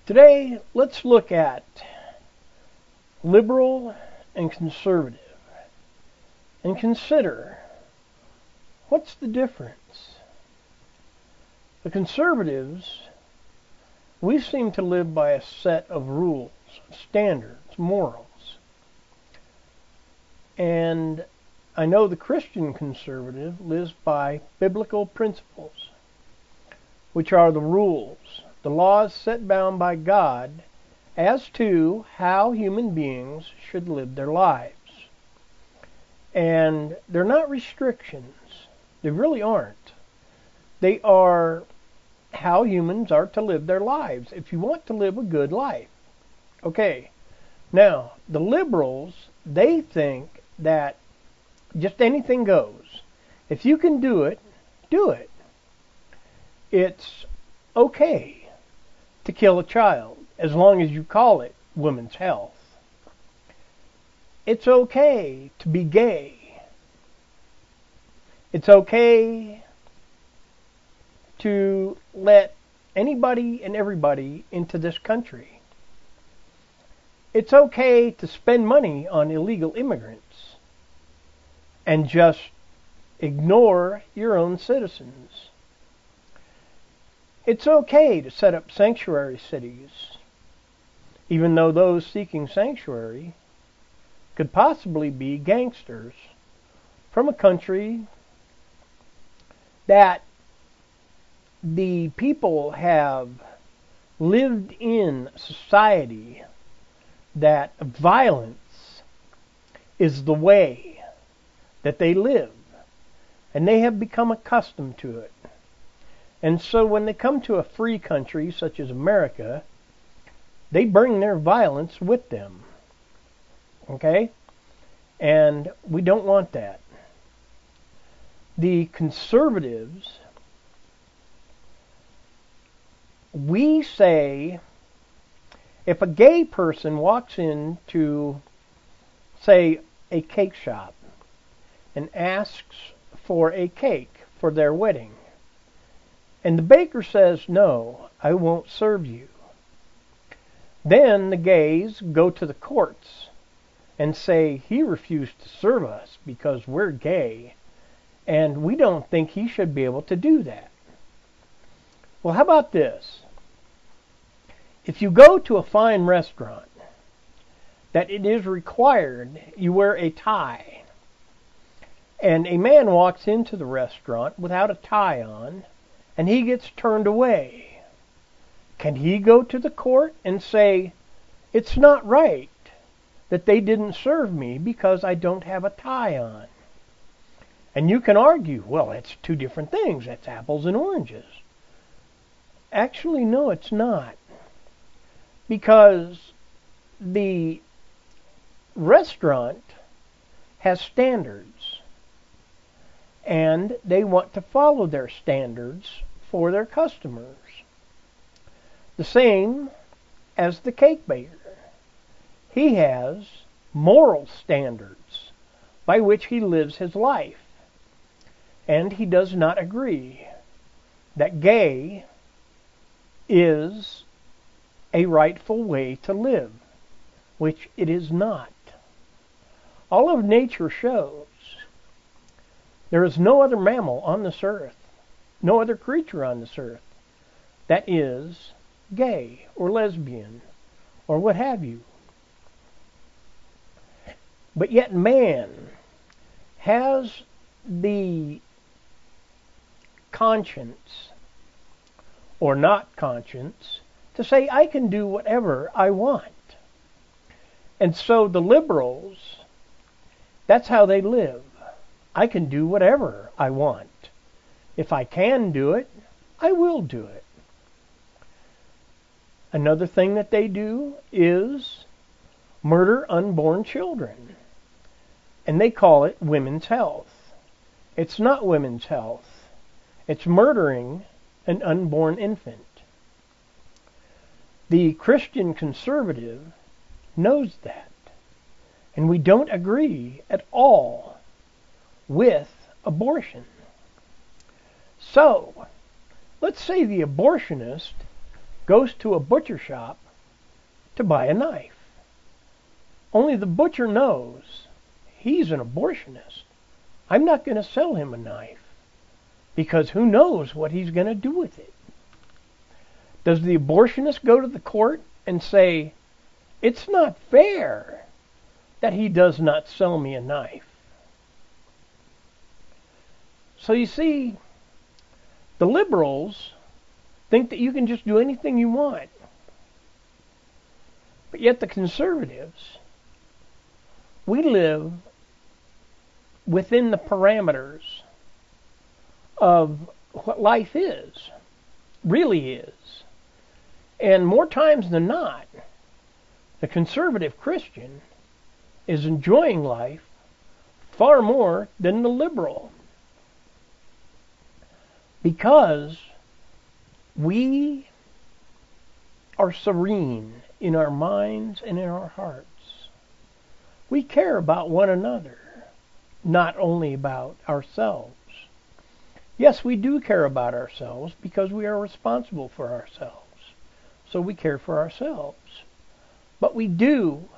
Today, let's look at liberal and conservative and consider what's the difference. The conservatives, we seem to live by a set of rules, standards, morals. And I know the Christian conservative lives by biblical principles, which are the rules, the laws set down by God as to how human beings should live their lives. And they're not restrictions. They really aren't. They are how humans are to live their lives if you want to live a good life. Okay, now, the liberals, they think that just anything goes. If you can do it, do it. It's okay to kill a child as long as you call it women's health. It's okay to be gay. It's okay to let anybody and everybody into this country. It's okay to spend money on illegal immigrants and just ignore your own citizens. It's okay to set up sanctuary cities, even though those seeking sanctuary could possibly be gangsters from a country that the people have lived in society that violence is the way that they live, and they have become accustomed to it. And so when they come to a free country such as America, they bring their violence with them. Okay? And we don't want that. The conservatives, we say, if a gay person walks into, say, a cake shop and asks for a cake for their wedding, and the baker says, "No, I won't serve you," then the gays go to the courts and say, "He refused to serve us because we're gay, and we don't think he should be able to do that." Well, how about this? If you go to a fine restaurant that it is required you wear a tie, and a man walks into the restaurant without a tie on, and he gets turned away, can he go to the court and say, "It's not right that they didn't serve me because I don't have a tie on"? And you can argue, well, it's two different things. That's apples and oranges. Actually, no, it's not. Because the restaurant has standards, and they want to follow their standards for their customers. The same as the cake baker. He has moral standards by which he lives his life, and he does not agree that gay is a rightful way to live, which it is not. All of nature shows there is no other mammal on this earth, no other creature on this earth that is gay or lesbian or what have you. But yet man has the conscience, or not conscience, to say, I can do whatever I want. And so the liberals, that's how they live. I can do whatever I want. If I can do it, I will do it. Another thing that they do is murder unborn children. And they call it women's health. It's not women's health. It's murdering an unborn infant. The Christian conservative knows that. And we don't agree at all with abortion. So, let's say the abortionist goes to a butcher shop to buy a knife. Only the butcher knows he's an abortionist. I'm not going to sell him a knife because who knows what he's going to do with it. Does the abortionist go to the court and say, it's not fair that he does not sell me a knife? So you see, the liberals think that you can just do anything you want. But yet the conservatives, we live within the parameters of what life is, really is. And more times than not, the conservative Christian is enjoying life far more than the liberal. Because we are serene in our minds and in our hearts. We care about one another, not only about ourselves. Yes, we do care about ourselves because we are responsible for ourselves. So we care for ourselves. But we do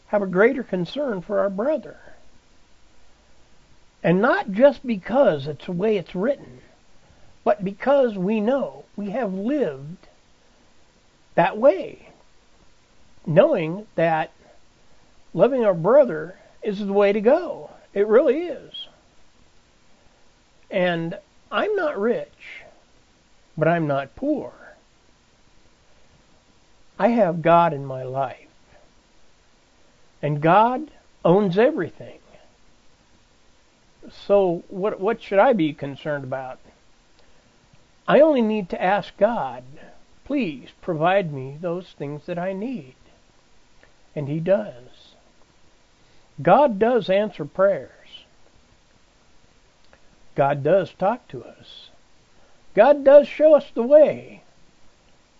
have a greater concern for our brother. And not just because it's the way it's written, but because we know we have lived that way, knowing that loving our brother is the way to go. It really is. And I'm not rich, but I'm not poor. I have God in my life. And God owns everything. So what should I be concerned about? I only need to ask God, please provide me those things that I need. And He does. God does answer prayers. God does talk to us. God does show us the way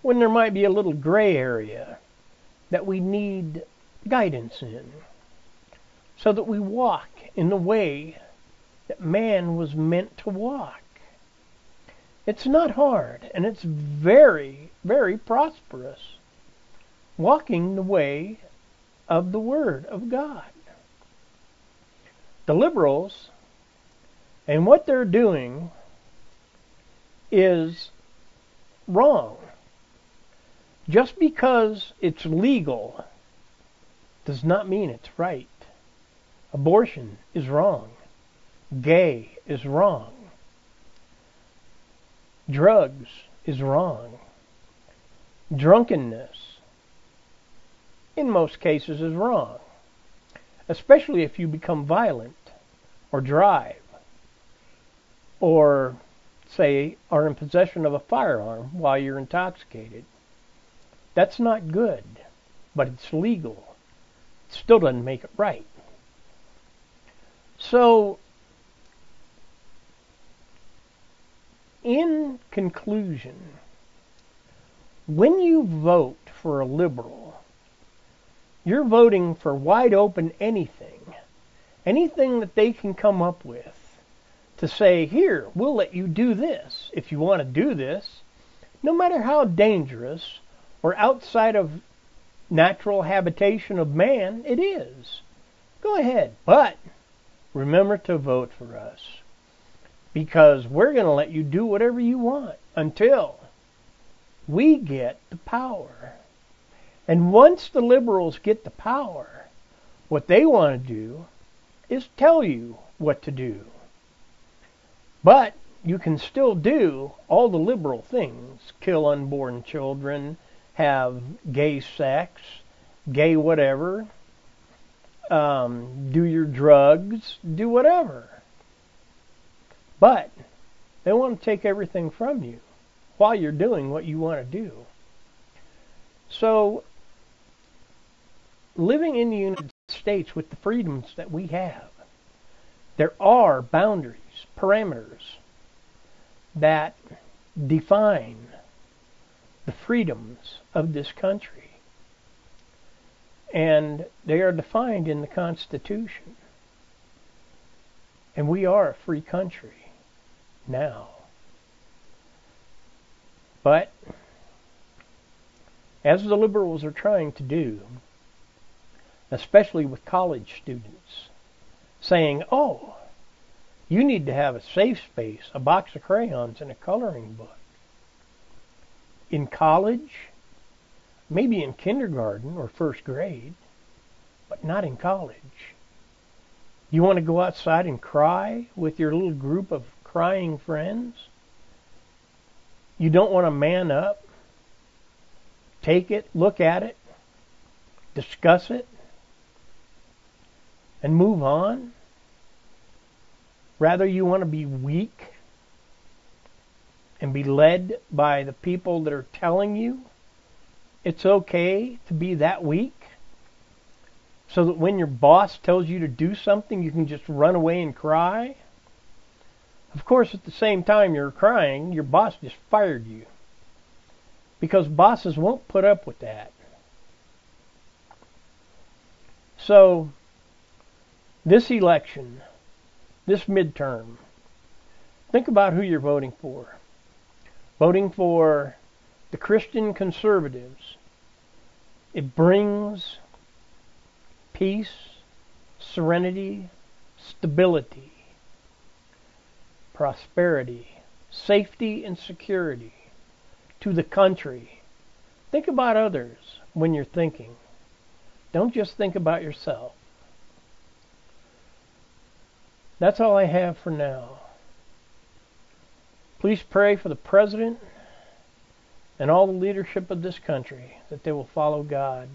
when there might be a little gray area that we need guidance in, so that we walk in the way that man was meant to walk. It's not hard, and it's very, very prosperous, walking the way of the Word of God. The liberals, and what they're doing is wrong. Just because it's legal does not mean it's right. Abortion is wrong. Gay is wrong. Drugs is wrong. Drunkenness, in most cases, is wrong. Especially if you become violent or drive or, say, are in possession of a firearm while you're intoxicated. That's not good, but it's legal. It still doesn't make it right. So, in conclusion, when you vote for a liberal, you're voting for wide open anything that they can come up with to say, here, we'll let you do this if you want to do this, no matter how dangerous or outside of natural habitation of man it is. Go ahead, but remember to vote for us, because we're going to let you do whatever you want until we get the power. And once the liberals get the power, what they want to do is tell you what to do. But you can still do all the liberal things. Kill unborn children, have gay sex, gay whatever, do your drugs, do whatever. But they want to take everything from you while you're doing what you want to do. So, living in the United States with the freedoms that we have, there are boundaries, parameters that define the freedoms of this country. And they are defined in the Constitution. And we are a free country now. But as the liberals are trying to do, especially with college students, saying, oh, you need to have a safe space, a box of crayons, and a coloring book. In college, maybe in kindergarten or first grade, but not in college. You want to go outside and cry with your little group of crying friends? You don't want to man up, take it, look at it, discuss it, and move on? Rather, you want to be weak and be led by the people that are telling you it's okay to be that weak, so that when your boss tells you to do something, you can just run away and cry? Of course, at the same time you're crying, your boss just fired you, because bosses won't put up with that. So, this election, this midterm, think about who you're voting for. Voting for the Christian conservatives, it brings peace, serenity, stability, prosperity, safety, and security to the country. Think about others when you're thinking. Don't just think about yourself. That's all I have for now. Please pray for the president and all the leadership of this country, that they will follow God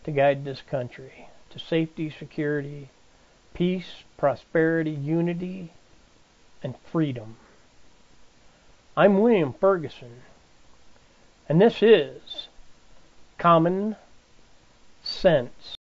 to guide this country to safety, security, peace, prosperity, unity, and freedom. I'm William Ferguson, and this is Common Sense.